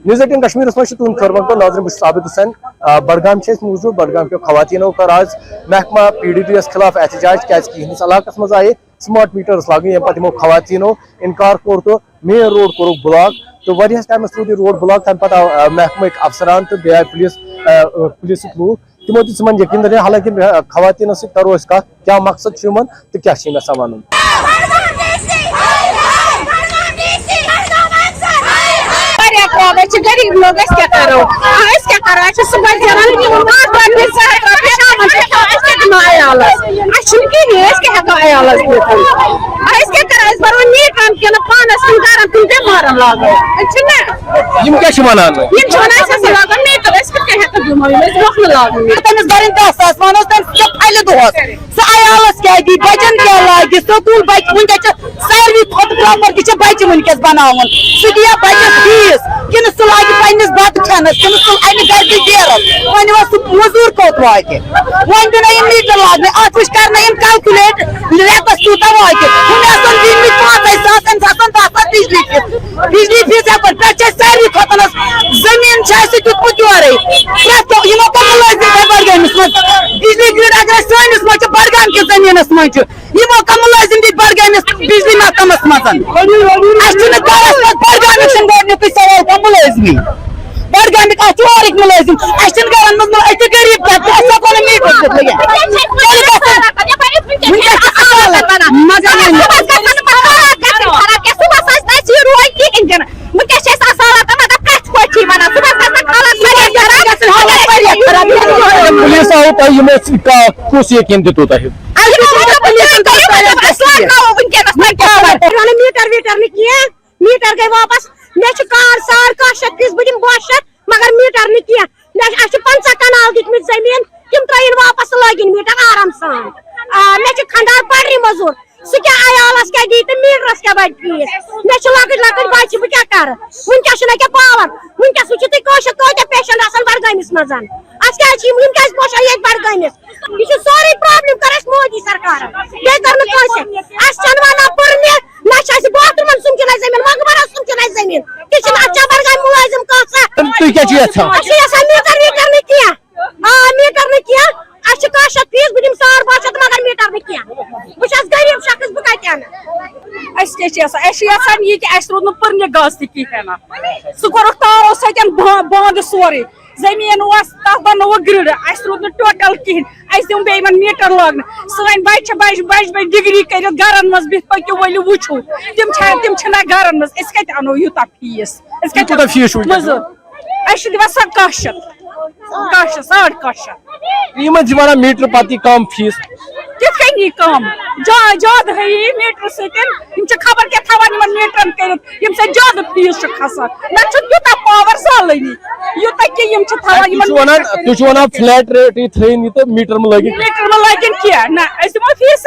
News 18 Kashmir में तुम खबर नाज़रीन बस साबित हुसैन बडगाम मौजूद बडगाम के खवातीनों कर आज महकमा PDP खिलाफ एहतजाज क्या इलाकस मज आए स्मार्ट मीटर्स लागू ये पे खवातीनों इनकार कोर तो मेन रोड कोर ब्लॉक तो वह टाइम रूद यह रोड ब्लॉक तम पे महकमा अफसरान तो बे पुलिस लूक तमो दिन यकीन दे हालांकि खवातीन करो क्या मकसद तो क्या वन गरीब लोग क्या करो सुबह बचन क्या लागे स्कूल सारे प्रॉपर्टी बच्चे वनकस बनावन सह बच्चस फीस कि सह लागे पन्नस बत खनस कि अमे घर डेरस वन मजूर कोत वात वन दिन मीटर लागने अत वह कर कैलकुलेट रेतस कूत वात दिन 5,000 बिजली फीस पे सारे खतन जमीन दुत योरे बडगाम बिजली ग्रिड अगर सानिस मज बडगाम कि जमीनस मज मुलाजिम दी बडगाम बिजली महकमस मज बडगाम सवाल का मुलाजिमी बडगाम मुलाजिम गरन मज गरीब पुलिस आओ कुछ यकीन दितो मीटर वीटर मीटर गई वापस मे कार सार कह फीस बह 500 मगर मीटर नी 50 कनाल दिखम जमीन तम त्र वापस लगिन मीटर आराम सान मे खंडार पड़री मजूर सह क्या अयालस क्या दी तो मीटरस क्या बड़ फीस मे लकट बच्चे बह क्या कर वनकस क्या पावर वनकस वो पेशेंट बडगामिस मज पोषा ये बडगामिस यह सोरे प्रॉब्लम कर मोदी सरकार वन पर्ने ना बाथरूम सुमचन जमीन मकबर सुमचन जमीन तह अच्छा बडगाम मुलाजिम मीटर वीटर मीटर कह फीस बह 500 मगर मीटर बह गरीब शख्स बह कत रोद पर्न गज तहन सह कोर तारो सत बंद सोरे जमीन तथ बनो ग्रिड रोद टोटल कहें दम बे मीटर लाग सन बच्चे डिग्री कर गरन मज बिह पकू वलू वो तम गरन मज कत अनो यूत फीस मजूर दिवान सा 1,000 मीटर पति कम फीस कहीं कम ज्यादा है मीटर सत खबर क्या थवान मीटर कर ज्यादा फीस खसान ना यूत पावर सालनी यूत कि फ्लैट रेट थी तो मीटर में लगन क्या ना दमो फीस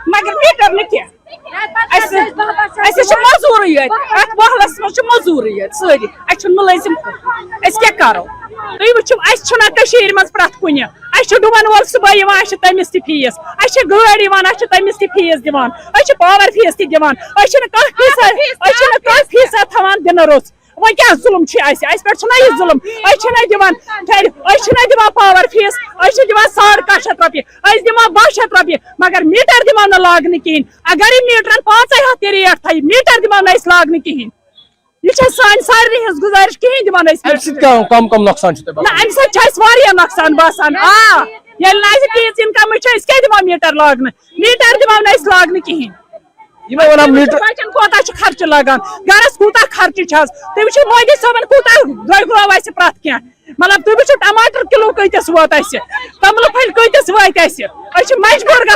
मगर मीटर न मजूरी अत महलस मजूरी सारी मुलाजिम क्या करो तुम वो मज प्रत कुन डुबन वोल सुबह तमिस फीस गाड़ी तमिस फीस दिवान पावर फीस दिवान फीस थवान दिन रोज वो क्या जुलम पे जुलम दिवान पावर फीस दिवान 1,700 रुपये दिवान 1200 रुपये मगर मीटर दिवान लागन कहें अगर मीटर 500 ते रेट थी मीटर दिवान लागन कहें यह सारे गुजारिश कहें दिवान कम नुकसान नुकसान बसान फीस इनकम क्या दिवान मीटर लागन लागन कहें बचन कोता खर्च लगान गरस कूता खर्च तुम मोदी साहब कूता द्रव प्रत क्या मतलब तुम वो टमाटर किलो कतस वोत तमल फल कतस वात मजबूर ग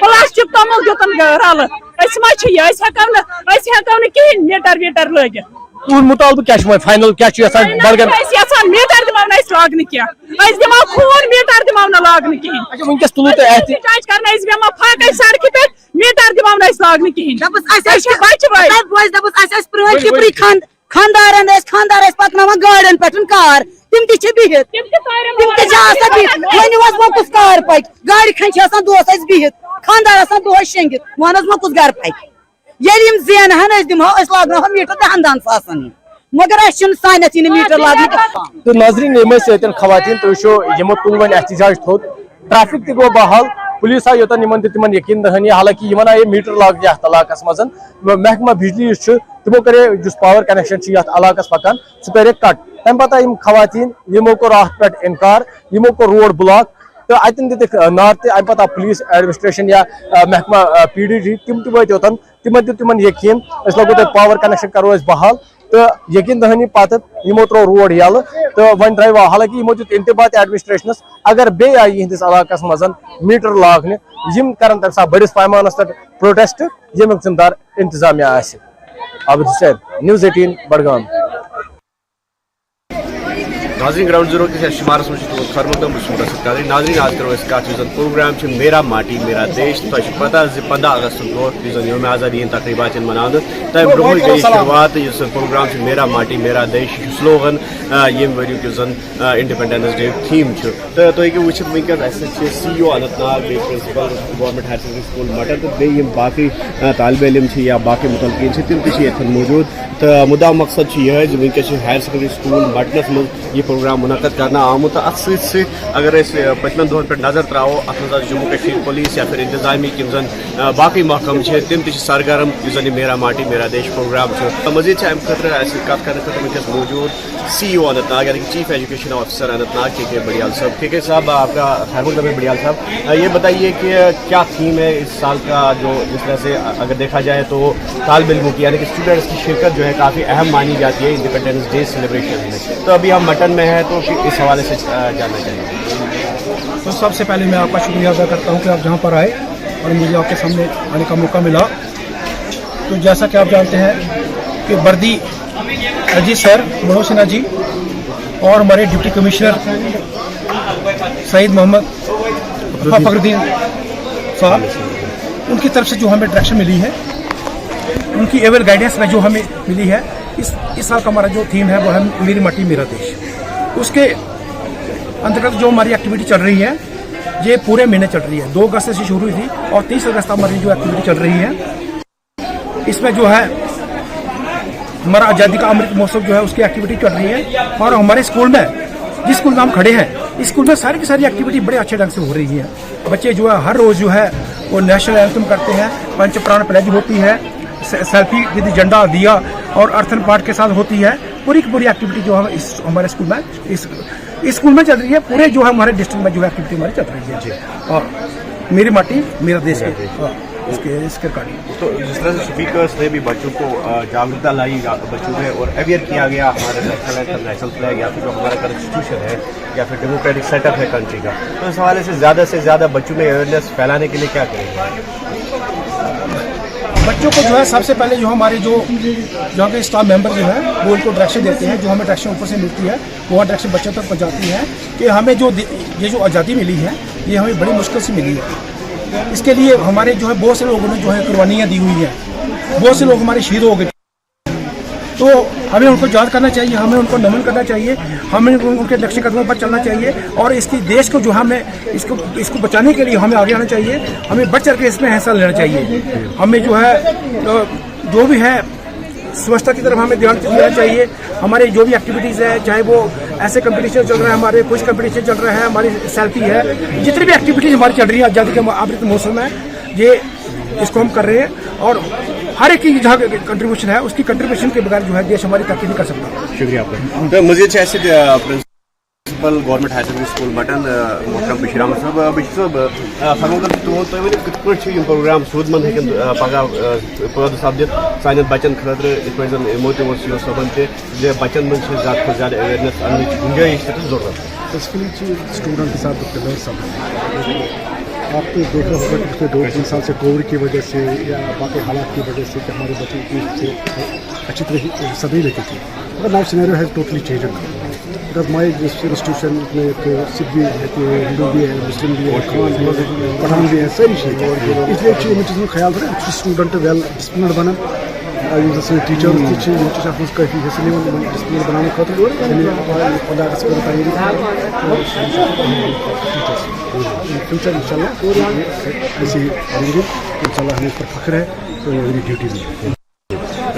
प्लास्टिक तमुल दुतन रल हेको कहें मीटर वीटर लगित तुम मुताबिक क्या फाइनल क्या मीटर दिमो लागन क्या दिमो खून मीटर दिमो लागन कहें वनकस तुलो कर बेमो फाके सड़क पे मीटर दिमो लागन कहें खानदार पकन गाड़न पे कार तम बिहित मोकुस कार पक गाड़ी खन दोस बिहित खानदार दोह शेंगित वन मोकुस घर पक ये जेन दिमो लागनो मीटर 10 सासन मगर सानस मीटर लाग तो नाजरीन ये खवातीन तो यमो तुल वन एहतजाज थोद ट्रैफिक तक गो बहाल पुलिस आयो तन तिमन यकीन दहानी हालांकि इन आये मीटर लाग यथ इलाकस मज महकमा बिजली तमो करे पावर कनेक्शन इलाक पकान सह करे कट तम पता खवातीन यमो कोर अत पे इनकार यमो कोर रोड ब्लॉक तो अतन दिख नार तम पता पुलिस एडमिनिस्ट्रेशन या महकमा PDD तम वत योतन तिमन तिमन यकीन लगो पावर कनेक्शन करो बहाल तो यकीन दहानी पत यमो त्रो रोड यल तो वन ड्राइव हालांकि यमो दित इंतबात एडमिनिस्ट्रेशनस अगर बे आई इहदिस इलाकस मज मीटर लागने यम करन तम सा बड़िस पैमानस पे प्रोटेस्ट यमुक जिम्मेदार इंतजामिया आसि आबिद हुसैन न्यूज़ 18 बडगाम नाजरीन ग्राउंड जीरो के शुमारस में खर मुकदम कर नाजरीन आज करो कत प्रोग्राम मेरा माटी मेरा देश तो पता 15 अगस्त ब्रो योम आज़ादी तकरीबा मना तम ब्रो गई शुरुआत प्रोग्राम मेरा माटी मेरा देश स्लोगन यम वरिक इंडिपेंडेंस डे थीम तो तुम वो वनकस CEO Anantnag principal government higher secondary school Mattan तो बे बाकी तालब इलम या बाकी मुतलकिन तम मौजूद तो मुद्दा मकसद यह वनकस हायर सेकेंडरी स्कूल मटनस मज ये प्रोग्राम मुनक़द करना आमुत अत अगर पचमन दोहन पे नजर त्रो अत जम्मू कश्मीर पुलिस या फिर इंतजामी यम बाकी महकम तम सरगर्म जन मेरा माटी मेरा देश प्रोग्राम मजीद अम कत कर वनकस मौजूद CEO अनंतनाग यानी कि chief education officer Anantnag KK बड़ियाल साहब। KK साहब आपका खैर मकदम बड़ियाल साहब, ये बताइए कि क्या थीम है इस साल का, जो जिस तरह से अगर देखा जाए तो तालिब इल्मों की यानी कि स्टूडेंट्स की शिरकत जो है काफ़ी अहम मानी जाती है इंडिपेंडेंस डे सेलिब्रेशन में। तो अभी हम मटन में हैं तो इस हवाले से जानना चाहिए। तो सबसे पहले मैं आपका शुक्रिया अदा करता हूँ कि आप जहाँ पर आए और मुझे आपके सामने आने का मौका मिला। तो जैसा कि आप जानते हैं कि वर्दी अजीत सर मनोज सिन्हा जी और हमारे डिप्टी कमिश्नर सईद मोहम्मद फखरुद्दीन साहब, उनकी तरफ से जो हमें डायरेक्शन मिली है, उनकी एवल गाइडेंस में जो हमें मिली है, इस साल का हमारा जो थीम है वो है मेरी माटी मेरा देश। उसके अंतर्गत जो हमारी एक्टिविटी चल रही है ये पूरे महीने चल रही है। 2 अगस्त से शुरू हुई थी और 30 अगस्त हमारी जो एक्टिविटी चल रही है, इसमें जो है हमारा आज़ादी का अमृत महोत्सव जो है उसकी एक्टिविटी चल रही है। और हमारे स्कूल में, जिस स्कूल में हम खड़े हैं, इस स्कूल में सारी की सारी एक्टिविटी बड़े अच्छे ढंग से हो रही है। बच्चे जो है हर रोज़ जो है वो नेशनल एंथम करते हैं, पंच प्राण प्लेज होती है, सेल्फी विद झंडा दिया और अर्थन पाठ के साथ होती है। पूरी की पूरी एक्टिविटी जो है इस हमारे स्कूल में इस स्कूल में चल रही है। पूरे जो है हमारे डिस्ट्रिक्ट में जो है एक्टिविटी हमारी चल रही है और मेरी माटी मेरा देश के इसके रिकॉर्डिंग। तो जिस तरह से स्पीकर्स ने भी बच्चों को जागरूकता लाई बच्चों में और अवेयर किया गया हमारे नेशनल फ्लैग या फिर जो हमारा कॉन्स्टिट्यूशन है या फिर डेमोक्रेटिक सेटअप है कंट्री का, तो इस हवाले से ज़्यादा बच्चों में अवेयरनेस फैलाने के लिए क्या करेंगे? बच्चों को जो है सबसे पहले जो हमारे जो यहाँ के स्टाफ मेंबर जो है वो उनको डायरेक्शन देते हैं, जो हमें डायरेक्शन ऊपर से मिलती है वो डायरेक्शन बच्चों तक पहुँचाती है कि हमें जो ये जो आज़ादी मिली है ये हमें बड़ी मुश्किल से मिली है। इसके लिए हमारे जो है बहुत से लोगों ने जो है कुर्बानियाँ दी हुई हैं, बहुत से लोग हमारे शहीद हो गए। तो हमें उनको याद करना चाहिए, हमें उनको नमन करना चाहिए, हमें उनके नक्शे कदमों पर चलना चाहिए और इसकी देश को जो हमें इसको बचाने के लिए हमें आगे आना चाहिए, हमें बढ़ चढ़ के इसमें हिस्सा लेना चाहिए। हमें जो है तो जो भी है स्वच्छता की तरफ हमें ध्यान देना चाहिए। हमारे जो भी एक्टिविटीज़ है, चाहे वो ऐसे कंपटीशन चल रहे हैं, हमारे कुछ कंपटीशन चल रहे हैं, हमारी सेल्फी है, जितनी भी एक्टिविटीज़ हमारी चल रही है आज़ादी के अमृत महोत्सव में, ये इसको हम कर रहे हैं और हर एक की जहाँ कंट्रीब्यूशन है उसकी कंट्रीब्यूशन के बगैर जो है देश हमारी तरक्की नहीं कर सकता। शुक्रिया आपका। तो मुझे ऐसे principal government higher secondary school Mattan मोहतरम बशीर अहमद साहब, बशीर साहब फरमोदन तुम वन कत पे प्रोग्राम सूदमंद हेकन पगह पैदा सपदित सान बच्चन खतर इत पे यमो तमो CO साहबन ते बच्चन में ज़्यादा से ज़्यादा अवेयरनेस अन गुंजाइश जरूरत बेसिकली स्टूडेंट के साथ आप तो देख रहे होगा कि पिछले 2-3 साल से कोविड की वजह से या बाकी हालात की वजह से कि हमारे बच्चों की अच्छी तरह हिस्सा नहीं लेते थे, मगर now scenario has totally change because my institution में तो सिख भी रहती है, हिंदू भी है, मुस्लिम भी है, खान भी है, पठान भी है, सारी चीज़। इसलिए इन चीज़ों का ख्याल रखें स्टूडेंट वेल डिसिप्लिन बना टीचर काफ़ी डिसिप्लिन बनाने फ्यूचर इंशाल्लाह ऐसे ही करेंगे, इंशाल्लाह हमें इस पर फख्र है। तो मेरी ड्यूटी भी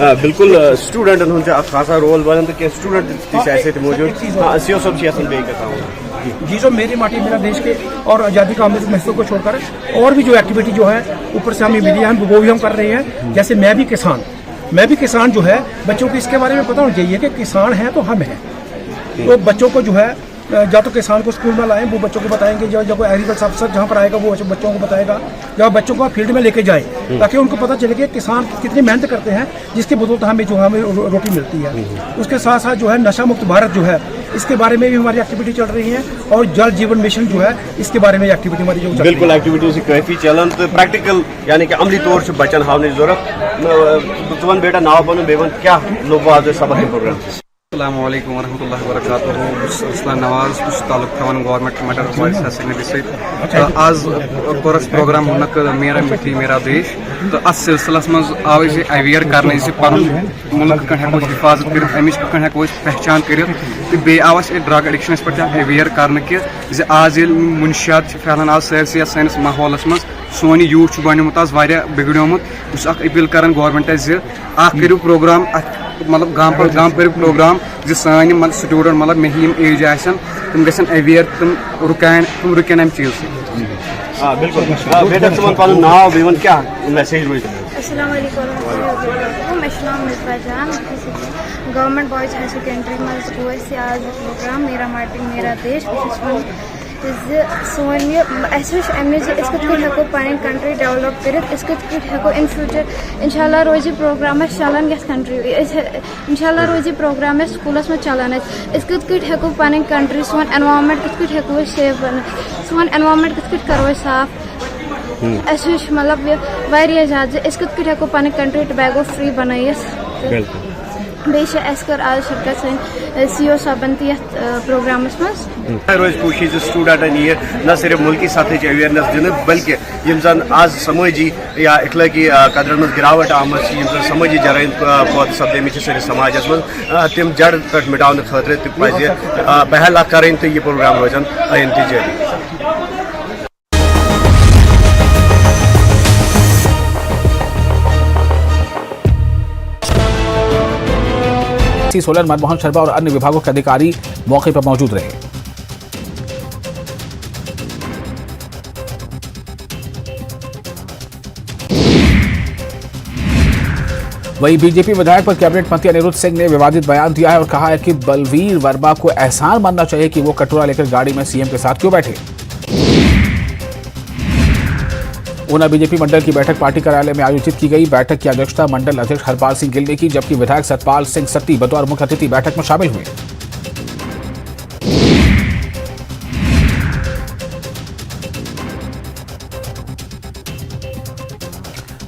بالکل سٹوڈنٹن ہند خاصا رول بنان تو کیا سٹوڈنٹ تیسے موجود سی او صاحب یسان بیٚیہِ کتھ جی جو میری ماٹی میرا دیش کے اور آزادی کا امرت مہوتسو کو چھوڑ کر اور بھی جو ایکٹیویٹی جو ہے اوپر سے ہمیں ملی ہے وہ بھی ہم کر رہے ہیں. جیسے میں بھی کسان جو ہے بچوں کو اس کے بارے میں پتہ ہونا چاہیے کہ کسان ہیں تو ہم ہیں. تو بچوں کو جو ہے یا تو کسان کو اسکول میں لائیں, وہ بچوں کو بتائیں گے, جب کوئی ایگریکلچر افسر جہاں پر آئے گا وہ بچوں کو بتائے گا, جب بچوں کو فیلڈ میں لے کے جائیں تاکہ ان کو پتہ چلے کہ کسان کتنی محنت کرتے ہیں جس کے بدولت ہمیں روٹی ملتی ہے. اس کے ساتھ ساتھ جو ہے نشہ مکت بھارت جو ہے اس کے بارے میں بھی ہماری ایکٹیویٹی چل رہی ہے, اور جل جیون مشن جو ہے اس کے بارے میں ایکٹیویٹی ہماری جو بالکل ایکٹیویٹیز کافی چلان تو پریکٹیکل یعنی کہ عملی طور سے بچن ہاؤنچ ضرورت. ون بیٹا ناو پن بیٚیہِ ون کیا لوگ آز سبق پروگرام. السلام علیکم ورحمۃ اللہ وبرکاتہ. اسلام نواز بس تعلق تھوان government middle boys higher secondary سۭتۍ. آز کوٚر اَسہِ پروگرام منعقد میرا مٹی میرا دیش. تو اتھ سلسلس مز آو أسۍ اویئر کرنے پن ملک کتھ ہیٚکو حفاظت کٔرِتھ, امِچ کتھ ہیٚکو أسۍ پہچان کٔرِتھ. تو بیٚیہِ آو اَسہِ ڈرگ ایڈکشنس پٮ۪ٹھ اویئر کرنہٕ کہِ زِ آز ییٚلہِ منشیات چھِ پھہلان آز سٲرسٕے یتھ سٲنِس ماحولس منٛز, سون یہِ یوٗتھ چھُ بنیومُت آز واریاہ بِگڑیومُت. بہٕ چھُس اکھ اپیٖل کران گورمنٹس زِ اکھ کٔرِو پروگرام مطلب گام پتہٕ گام کٔرِو پروگرام زِ سٲنۍ یِم سٹوٗڈنٹ مطلب مےٚ ہِوۍ یِم ایج آسن تِم گژھن اویئر, تِم رُکن امہِ چیٖز سۭتۍ. بالکل بیٹا ژٕ ون پنُن ناو بیٚیہِ ون کیٛاہ میسیج روزِ. السلام علیکم ورحمۃ اللہ وبرکاتہ. مےٚ چھُ ناو مصباح جان. گورمنٹ بوائز ہایر سیکنڈری منٛز گوٚو اَسہِ آز یہِ پروگرام میرا ماٹی میرا دیش. بہٕ چھَس وَنان زِ سون یہِ اَسہِ وٕچھ اَمہِ زِ أسۍ کِتھ کٔنۍ ہٮ۪کو پنٕنۍ کنٹری ڈیولپ کٔرِتھ, أسۍ کِتھ کٔنۍ ہٮ۪کو اِن فیوٗچر انشاء اللہ روزِ یہِ پروگرام اَسہِ چلان یَتھ کنٹری, انشاء اللہ روزِ یہِ پروگرام اَسہِ سکوٗلس منٛز چلان أسۍ کِتھ کٔنۍ ہٮ۪کو پنٕنۍ کنٹری سون ایٚنوارمینٹ کِتھ کٔنۍ ہٮ۪کو أسۍ سیف بنٲوِتھ, سون ایٚنوارمینٹ کِتھ کٔنۍ کرو أسۍ صاف. اَسہِ وٕچھ مطلب یہِ واریاہ زیادٕ زِ أسۍ کِتھ کٔنۍ ہٮ۪کو پنٕنۍ کنٹری ٹوبیکو فری بنٲیِتھ. بیٚیہِ چھِ اَسہِ کٔر آز شرکت سٲنۍ سی او صٲبن تہِ یتھ پروگرامس منٛز. روز کوٗشِش زِ سٹوٗڈنٹن یِیہِ نہ صرف مُلکی سطحٕچ اویئرنیس دِنہٕ بلکہِ یِم زن آز سمٲجی یا اخلٲقی قدرن منٛز گراوٹ آمٕژ چھِ, یِم زن سمٲجی جرٲیِم پٲدٕ سپدیمٕتۍ چھِ سٲنِس سماجس منٛز, تِم جڑ پٮ۪ٹھ مٹاونہٕ خٲطرٕ تہِ پزِ پہل اکھ کرٕنۍ تہٕ یہِ پروگرام روزن آیندٕ تہِ جٲری. सोलन मनमोहन शर्मा और अन्य विभागों के अधिकारी मौके पर मौजूद रहे. वहीं बीजेपी विधायक पर कैबिनेट मंत्री अनिरुद्ध सिंह ने विवादित बयान दिया है और कहा है कि बलवीर वर्मा को एहसान मानना चाहिए कि वो कटोरा लेकर गाड़ी में सीएम के साथ क्यों बैठे. ऊना बीजेपी मंडल की बैठक पार्टी कार्यालय में आयोजित की गई. बैठक की अध्यक्षता मंडल अध्यक्ष हरपाल सिंह गिल ने की, जबकि विधायक सतपाल सिंह सत्ती बतौर मुख्य अतिथि बैठक में शामिल हुए.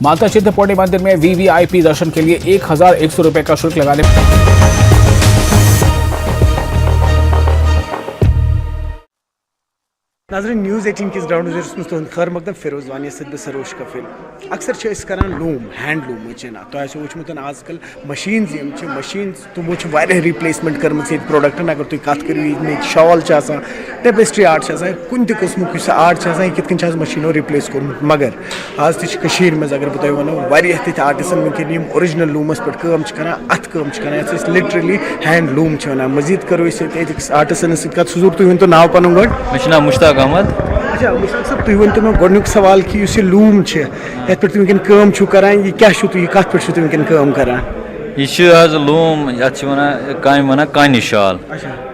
माता चिंतपूर्णी मंदिर में वीवीआईपी दर्शन के लिए 1100 रुपए का शुल्क लगाने नाज़रीन न्यूज़ 18 किस ग्राउंड में तुंद खैर मकदम फिरोज वानी सद सरोश कफिल. अक्सर करान लूम हैंड लूम तो वुचमुत आजकल मशीन मशीन तमो रिप्लेसमेंट कर्म प्रोडक्टन अगर तुम कत करो शॉल टेपेस्ट्री आर्ट कुन तस्मुक आर्ट कित मशीनों रिप्लेस कोर्मुत, मगर आज तशीर मज अगर बह वनो तिथ आर्टिसन वनकन ओरिजिनल लूमस पे अथ कम लिटरली हैंड लूम मजीद करो आर्टिसन सत सजूर तुम वन नाव पन गो. मुश्ताक अहमद. अच्छा मुश्ताक साहब तुम वन मे गोडनुक सवाल कि यह लूम ये पे तुम कम करान यह क्या कत पे तुम कम करान. यह लूम ये वन कानी शाल.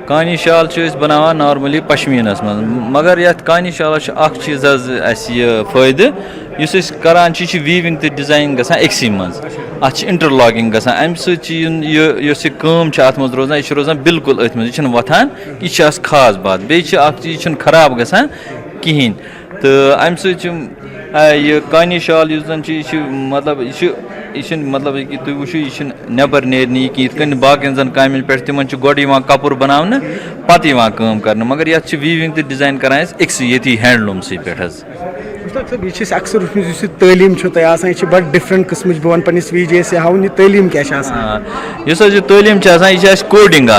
कानी शाल बनावान नॉर्मली पश्मीनस मज, मगर ये कानी शाल चीज फायदे करान वीविंग तो डिजाइन ग एक्सी मज अत इंटरलॉकिंग ग अम सम अत मज रोजान यह रोजान बिल्कुल अथ मज यह वथान यह खास बात. बे चीज खराब ग कहें तो अम यह कानी शाल मतलब यह मतलब तुम वो यह नबर नेरनी कहीं बाकी जन कामिल पे तिम गोड कपूर बनाने पत कर, मगर ये वीविंग तो डिजाइन करान ये हैंडलूम सी पे. यह अक्सर तलीम यह बड़ डिफरेंट किस्म बह वन पस वीजे हावन यह तलीम क्या यह तलीम यह कोडिंग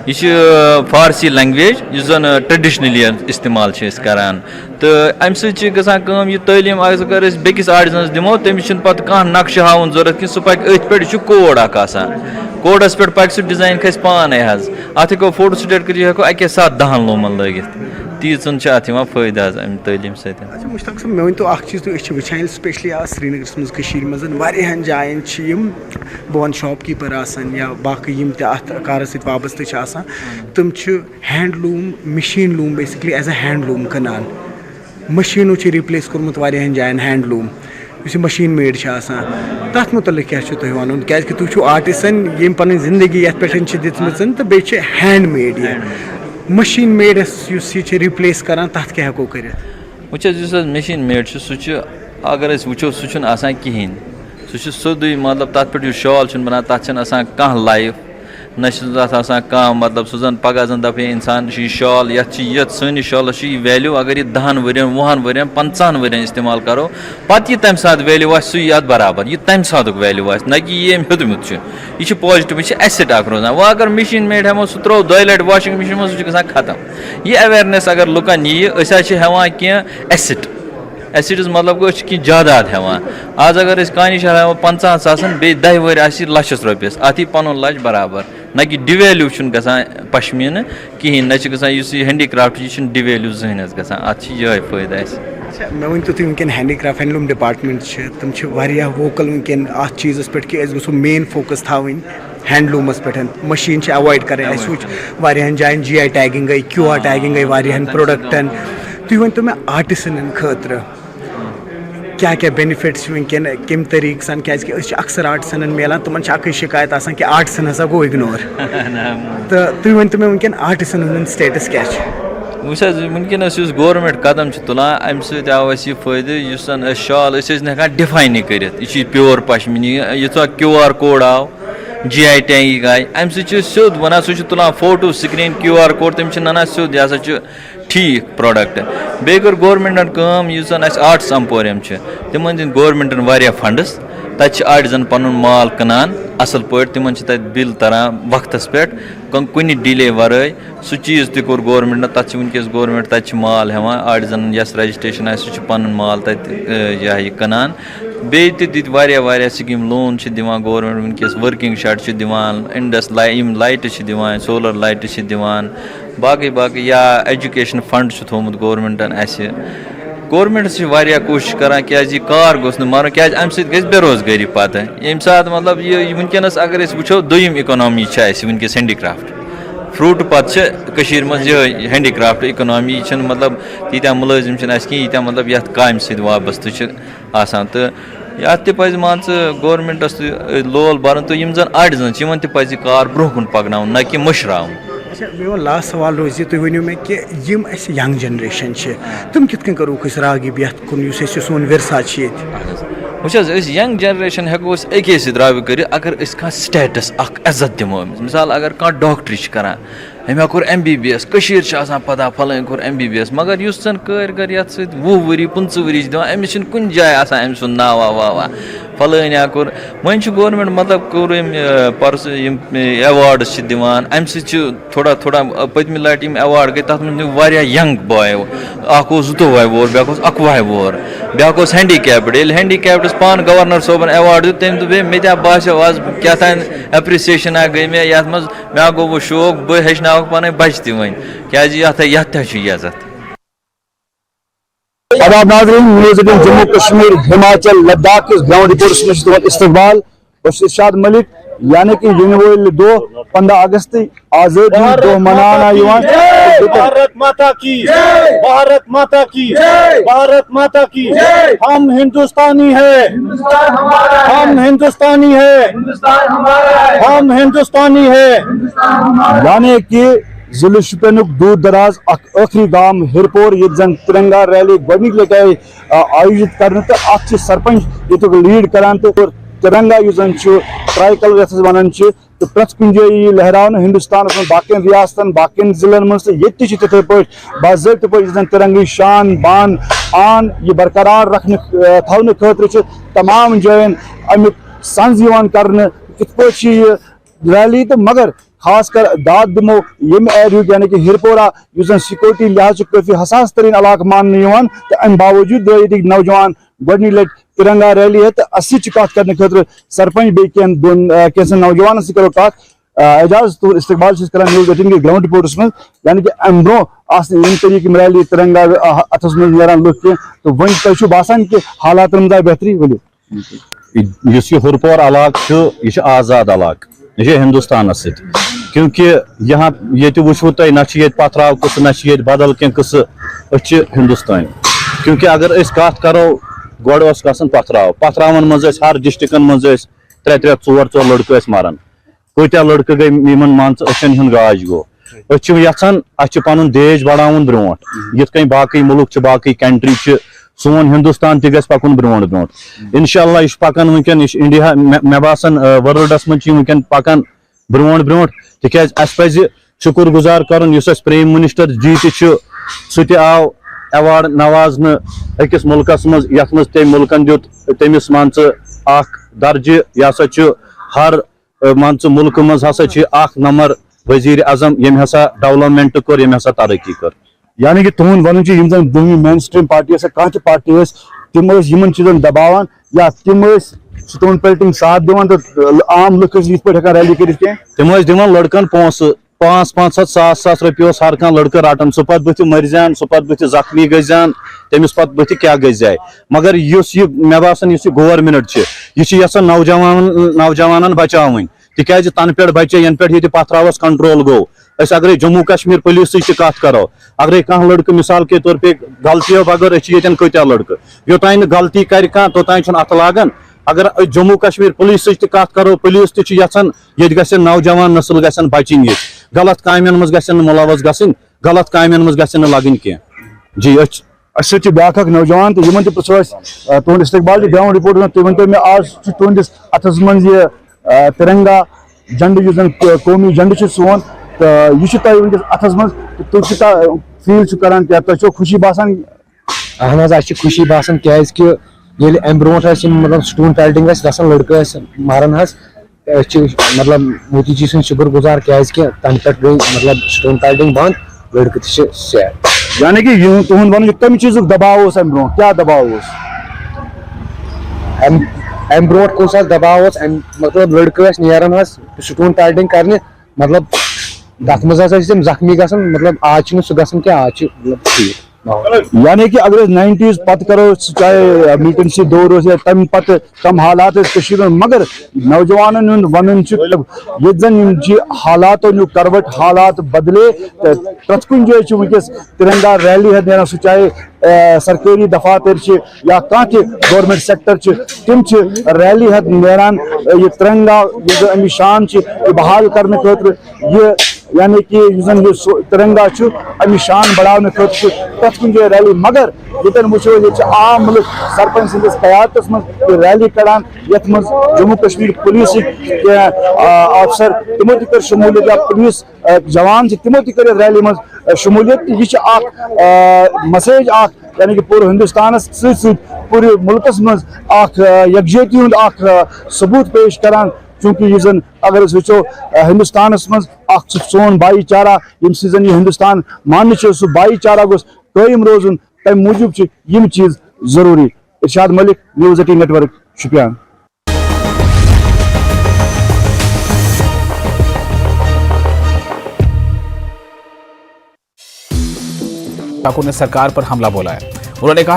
यह फारसी लैंग्वेज यह जन ट्रेडिशनली इस्तेमाल करान. تو امہ سۭتۍ گژھان کٲم یہ تعلیٖم اگر أسۍ بیٚکِس آڈینس دِمو تٔمِس چھُنہٕ پتہٕ کانٛہہ نقشہٕ ہاوُن ضوٚرتھ کینٛہہ سُہ پکہِ أتھۍ پٮ۪ٹھ یہِ چھُ کوڈ اکھ آسان کوڈس پٮ۪ٹھ پکہِ سُہ ڈِزاین کھسہِ پانے حظ اتھ ہٮ۪کو فوٹو سٹیٹ کٔرِتھ یہِ ہٮ۪کو اکے ساتہٕ 10 لوٗمن لٲگِتھ تیٖژن چھِ اتھ یِوان فٲیدٕ حظ امہِ تعلیٖم سۭتۍ. اچھا مشتاق صٲب مےٚ ؤنۍتو اکھ چیٖز تُہۍ أسۍ چھِ وٕچھان ییٚلہِ سپیشلی آز سرینگرس منٛز کٔشیٖرِ منٛز واریاہن جاین چھِ یِم بہٕ وَنہٕ شاپ کیٖپر آسان یا باقٕے یِم تہِ اتھ کارس سۭتۍ وابستہٕ چھِ آسان تِم چھِ hand loom machine loom basically is a hand loom کٕنان مشیٖنو چھِ رِپلیس کوٚرمُت واریاہن جاین ہینڈ لوٗم یُس یہِ مشیٖن میڈ چھِ آسان تَتھ مُتعلق کیٛاہ چھُ تۄہہِ وَنُن کیٛازِکہِ تُہۍ چھُو آرٹِسن ییٚمۍ پنٕنۍ زندگی یتھ پٮ۪ٹھ چھِ دِژمٕژ تہٕ بیٚیہِ چھِ ہینڈ میڈ یہِ مشیٖن میڈس یُس یہِ چھِ رِپلیس کران تَتھ کیٛاہ ہٮ۪کو کٔرِتھ. وٕچھ حظ یُس حظ مِشیٖن میڈ چھُ سُہ چھُ اگر أسۍ وٕچھو سُہ چھُنہٕ آسان کِہیٖنۍ سُہ چھُ سیوٚدُے مطلب تَتھ پٮ۪ٹھ یُس شال چھُنہٕ بنان تَتھ چھَنہٕ آسان کانٛہہ لایف نہ چھُ تَتھ آسان کانٛہہ مطلب سُہ زَن پگاہ زَن دَپہِ ہے اِنسان چھُ یہِ شال یَتھ چھِ یَتھ سٲنِس شالَس چھُ یہِ ویلیوٗ اگر یہِ 10 ؤرین 20 ؤرین 50 ؤرین استعمال کرو پتہٕ یہِ تَمہِ ساتہٕ ویلیوٗ آسہِ سُے یَتھ برابر یہِ تَمہِ ساتُک ویلیوٗ آسہِ نہ کہِ یہِ أمۍ ہیوٚتمُت چھُ یہِ چھُ پازٹِو یہِ چھِ ایسِڈ اکھ روزان وۄنۍ اگر مِشیٖن میڈ ہٮ۪مو سُہ ترٛوو 2 لٹہِ واشِنٛگ مِشیٖن منٛز سُہ چھُ گژھان ختم یہِ ایویرنیس اگر لُکن ییہِ أسۍ حظ چھِ ہٮ۪وان کینٛہہ ایسِڈٕز مطلب گوٚو أسۍ چھِ کینٛہہ جاداد ہٮ۪وان آز اگر أسۍ کانہِ شال ہٮ۪مو 50,000 بیٚیہِ 10 ؤری آسہِ یہِ لَچھَس رۄپیَس اَتھ یی پَنُن لَچھ برابر نہ کہِ ڈِویلیوٗ چھُنہٕ گژھان پشمیٖنہٕ کِہیٖنۍ نہ چھِ گژھان یُس یہِ ہینٛڈی کرٛافٹ چھُ یہِ چھُنہٕ ڈِویلیوٗ زٕہٕنۍ حظ گژھان اَتھ چھِ یِہوٚے فٲیدٕ اَسہِ. اچھا مےٚ ؤنۍتو تُہۍ وٕنکٮ۪ن ہینٛڈی کرٛافٹ ہینٛڈلوٗم ڈِپاٹمنٹ چھِ تِم چھِ واریاہ ووکَل وٕنکٮ۪ن اَتھ چیٖزَس پٮ۪ٹھ کہِ أسۍ گژھو مین فوکَس تھاوٕنۍ ہینٛڈلوٗمَس پٮ۪ٹھ مٔشیٖن چھِ ایوایڈ کَرٕنۍ اَسہِ وٕچھ واریاہَن جایَن GI ٹیگِنٛگ گٔے QR ٹیگِنٛگ گٔے واریاہَن پرٛوڈَکٹَن تُہۍ ؤنۍتو مےٚ آرٹِسَنَن خٲطرٕ کیٛاہ کیٛاہ بینِفِٹٕس چھِ وٕنکٮ۪ن کَمہِ طریٖقہٕ سان کیٛازِکہِ أسۍ چھِ اکثر آرٹِسَنَن میلان تِمَن چھِ اَکٕے شِکایت آسان کہِ آرٹِسَن ہسا گوٚو اِگنور تہٕ تُہۍ ؤنۍتو مےٚ وٕنکٮ۪ن آرٹِسَنَن ہُنٛد سِٹیٹَس کیٛاہ چھُ. وٕچھ حظ وٕنکٮ۪نَس یُس گورمٮ۪نٛٹ قدم چھِ تُلان اَمہِ سۭتۍ آو اَسہِ یہِ فٲیدٕ یُس زَن أسۍ شال أسۍ ٲسۍ نہٕ ہٮ۪کان ڈِفاینٕے کٔرِتھ یہِ چھِ پیور پشمیٖن یُتھ QR کوڈ آو GI ٹیگِنٛگ آیہِ اَمہِ سۭتۍ چھِ سیوٚد وَنان سُہ چھُ تُلان فوٹو سِکریٖن QR کوڈ تِم چھِ نَنان سیوٚد یہِ ہسا چھُ ٹھیٖک پرٛوڈَکٹ بیٚیہِ کٔر گورمٮ۪نٛٹَن کٲم یُس زَن اَسہِ آرٹٕس ایمپوریم چھِ تِمن دِتۍ گورمٮ۪نٛٹَن واریاہ فنڈٕس تَتہِ چھِ آرٹِزَن پَنُن مال کٕنان اَصٕل پٲٹھۍ تِمن چھِ تَتہِ بِل تَران وقتَس پٮ۪ٹھ کُنہِ ڈِلے وَرٲے سُہ چیٖز تہِ کوٚر گورمٮ۪نٛٹَن تَتھ چھِ وٕنکٮ۪س گورمٮ۪نٛٹ تَتہِ چھِ مال ہٮ۪وان آرٹِزَنَن یۄس رَجِسٹرٛیشَن آسہِ سُہ چھُ پَنُن مال تَتہِ یہِ ہا یہِ کٕنان بیٚیہِ تہِ دِتۍ واریاہ سِکیٖم لون چھِ دِوان گورمٮ۪نٛٹ وٕنکٮ۪س ؤرکِنٛگ شَڈ چھِ دِوان یِم لایٹہٕ چھِ دِوان سولَر لایٹہٕ چھِ دِوان باقٕے یا ایجوکیشَن فنٛڈ چھُ تھوٚومُت گورمٮ۪نٛٹَن اَسہِ گورمٮ۪نٛٹَس چھِ واریاہ کوٗشِش کَران کیٛازِ یہِ کار گوٚژھ نہٕ مَرُن کیٛازِ اَمہِ سۭتۍ گژھِ بے روزگٲری پَتہٕ ییٚمہِ ساتہٕ مطلب یہِ وٕنکٮ۪نَس اگر أسۍ وٕچھو دوٚیِم اِکانامی چھِ اَسہِ وٕنکٮ۪س ہینٛڈی کرٛافٹ فروٗٹہٕ پَتہٕ چھِ کٔشیٖرِ منٛز یِہوٚے ہینٛڈی کرٛافٹ اِکنامی یہِ چھِنہٕ مطلب تیٖتیٛاہ مُلٲزِم چھِنہٕ اَسہِ کِہیٖنۍ ییٖتیٛاہ مطلب یَتھ کامہِ سۭتۍ وابستہٕ چھِ آسان تہٕ یَتھ تہِ پَزِ مان ژٕ گورمٮ۪نٛٹَس تہِ لول بَرُن تہٕ یِم زَن آرٹِزَن چھِ یِمَن تہِ پَزِ یہِ کار برٛونٛہہ کُن پَکناوُن نہ کہِ مٔشراوُن. اچھا میون لاسٹ سوال روزِ تُہۍ ؤنِو مےٚ کہِ یِم اَسہِ ینٛگ جنریشن چھِ تِم کِتھ کٔنۍ کَروکھ أسۍ راغِب یَتھ کُن یُس اَسہِ سون وِرسا چھِ ییٚتہِ. وٕچھ حظ أسۍ ینٛگ جنریشن ہٮ۪کو أسۍ اَکے سۭتۍ راغِب کٔرِتھ اگر أسۍ کانٛہہ سِٹیٹس اکھ عزت دِمو أمِس مِثال اگر کانٛہہ ڈاکٹری چھِ کران أمۍ ہا کوٚر MBBS کٔشیٖر چھِ آسان پتہ فلٲنۍ کوٚر MBBS مگر یُس زن کٲرۍ یَتھ سۭتۍ 20 ؤری 15 ؤری چھِ دِوان أمِس چھِنہٕ کُنہِ جایہِ آسان أمۍ سُنٛد ناوا واوا فلٲنۍ ہا کوٚر وۄنۍ چھُ گورمٮ۪نٛٹ مطلب کوٚر أمۍ پرسہٕ یِم ایواڈٕس چھِ دِوان اَمہِ سۭتۍ چھِ تھوڑا پٔتمہِ لٹہِ یِم ایواڈ گٔے تَتھ منٛز نیوٗ واریاہ ینٛگ باے اکھ اوس 22 وُہُر بیٛاکھ اوس 21 وُہُر بیٛاکھ اوس ہینٛڈیکیپٕڈ ییٚلہِ ہینٛڈیکیپڈَس پانہٕ گورنر صٲبَن ایواڈ دیُت تٔمۍ دوٚپ ہے مےٚ تہِ باسیو آز کیٛاہ تام ایپرِسیشَنا گٔے مےٚ یَتھ منٛز مےٚ ہا گوٚو وۄنۍ شوق بہٕ ہیٚچھناوَکھ پَنٕنۍ بَچہِ تہِ وۄنۍ کیٛازِ یَتھ تہِ چھُ عزت. آداب ناظرین نیوز 18 جموں کشمیر ہماچل لداخ کس گراؤنڈ رپورٹس میں تمہن استقبال بس ارشاد ملک یعنی کہ ین ول دہ 15 اگست آزادی دہ منانا بھارت ماتا کی بھارت ماتا کی بھارت ماتا کی ہم ہندوستانی ہیں ہم ہندوستانی ہیں ہم ہندوستانی ہیں یعنی کہ ضلع شپین دور دراز آخری گام ہرپور یہ زن ترنگا ریلی گۄڈنِکۍ لٹہِ آیوجت کرنے تو اتھ سرپنچ یہ لیڈ کران تو ترنگا یُس زن ٹرائی کلر یتھ ونان تو پرٛٮ۪تھ کُنہِ جایہِ یی لہراونہٕ ہندوستانس منٛز باقین ریاستن باقین ضلعن منٛز تہٕ ییٚتہِ تہِ چھِ تِتھٕے پٲٹھۍ باضٲبطہٕ پٲٹھۍ یُس زن ترنگی شان بان آن یہ برقرار رکھنہٕ تھاونہٕ خٲطرٕ چھِ تمام جاین امیُک سنٛز یِوان کرنہٕ کِتھ پٲٹھۍ چھِ یہِ ریلی تو مگر खास कर दाद दिमो यम एरिया यानी कि हिरपोरा सिक्योरिटी लिहाज काफी हसास तरीन इलाक मान तो अम बावजूद ये नौजवान गोडनी लट तिरंगा रैली है तो असी कत कर खतर सरपंच बेन नौजवान से करो कत एजाज तौर इस्तकबाल करान न्यूज़ 18 के ग्राउंड रिपोर्टस में यानी कि अम ब्रो तरीक रैली तिरंगा अथस मज नान लुक तो वन तुम बसान कि हालात आए बेहतरी वो हुरपोर इलाक यह आज़ाद इलाक यह हिंदुस्तान क्योंकि यहाँ ये वो तुम ना पथराव कस ना बदल क्या कस हिंदुस्तान क्योंकि अगर कत करो गोड़ पथरावन मज हर डिस्ट्रिक्न मज 3-4 लड़के मारान कत्या लड़के गई मान अचन हुंद गाज गो यहान पन देश बढ़ावन ब्रोट ये बाकी मुल्क बाकी कंट्री सोन हिंदुस्तान तक पकुन ब्रोट ब्रोट इंशाअल्लाह यह पकान वनकन इंडिया मे बासान वर्ल्डस मज वनकन पकान ब्रोट ब्रोट तिकाज अस पज शुक्र गुजार करन प्राइम मिनिस्टर जी सह आव एवार्ड नवाजन अकिस मुल्कस मज यथ मज तम मुल्कन दुत तमिस मान दर्ज यह हसा हर मान मुल्क मज हसा नंबर वजीर आजम यम हसा डेवलपमेंट कर यम हसा तरक्की कर यानी कि तुम वन दोनों मेन स्ट्रीम पार्टी कह पार्टी तम चीजन दबावान या तम स्टोन पेल्टिंग साथ दिवान तो आम लुक पे रैली कर तम दिवान लड़कन पोस 500-700 रुपये हर कह लड़के रटान सह पे बुथ मर जान सह पे बुथ जख्मी गजान तमिस पे बुथ क्या गजाए मगर मे बासान गवर्नमेंट यह नौजवान बचावन तिकाज तन पे बचे यन पे पथरावस कंट्रोल गो अगर जम्मू कश्मीर पुलिस कत करो अगर कह लड़के मिसाल के तौर पे गलतियों बगैर ये कत्या लड़के योतान गलती कर तोतान अत लागन अगर जम्मू कश्मीर पुलिस कत करो पुलिस तछान ये नौजवान नस्ल गन बचन ये गलत कामन मज मुलवस गन गलत कामन मज लगन कह जी अस ब्या नौजवान तो इन तुंद इस्तकबाल ग्राउंड रिपोर्ट में तुम वन मे आज तुंदिस अथस मज यह तिरंगा झंड कौमी झंड सोन तो यह वनस अथस मज तुम फील करान क्या तुम खुशी बसान अहन खुशी बसान क्या अम ब्रो मतलब स्टोन पेल्टिंग लड़के मारान मतलब मोदी जी सद शुक्र गुजार क्या तन पे गई मतलब स्टोन पेल्टिंग बंद लड़के सेट यानी कि तुम वन कम चीज दबाव अम ब्रो क्या दबाव अम ब्रोट कुछ दबाव मतलब लड़के नान स्टोन पेल्टिंग करने मतलब तथ मज जख्मी ग मतलब आज सह ग आज मतलब ठीक यानी कि अगर 90s पत करो चाहे मिलिटेंसी दौर हो तम पत तम हालात मगर नौजवान वन ये जन हालातों करवट हालात बदले प्रत कुन जाए वनस तिरंगा रैली है ना सह चाहे सरकारी दफातर या कह गवर्नमेंट सेक्टर तम रैली है नान ये तिरंगा ये अमि शान बहाल करने खतर ये यानी कि ये तिरंगा अमि शान बढ़ाने खतर प्रत कुन जाए रैली मगर ये वो आम मुल्क सरपंच सदस क्यादत मज रैली कड़ान ये जम्मू कश्मीर पुलिस अफसर तमो कर शमूलियत या पुलिस जवान तमो कर रैली मज शमूलियत यह मसेज यानी कि पूरे हिंदुस्तान पूरे मुल्कस मज यकजहती हूँ सबूत पेश करान चूंकि यह जन अगर वो हिंदुस्तान मज सोन भाईचारा यम जन यह हिंदुस्तान मान सह भाईचारा गोस कायम रोजन तम मूजूब यम चीज जरूरी। इरशाद मलिक, न्यूज़ 18 नेटवर्क, शुपियान। ठाकुर ने सरकार पर हमला बोला है। उन्होंने कहा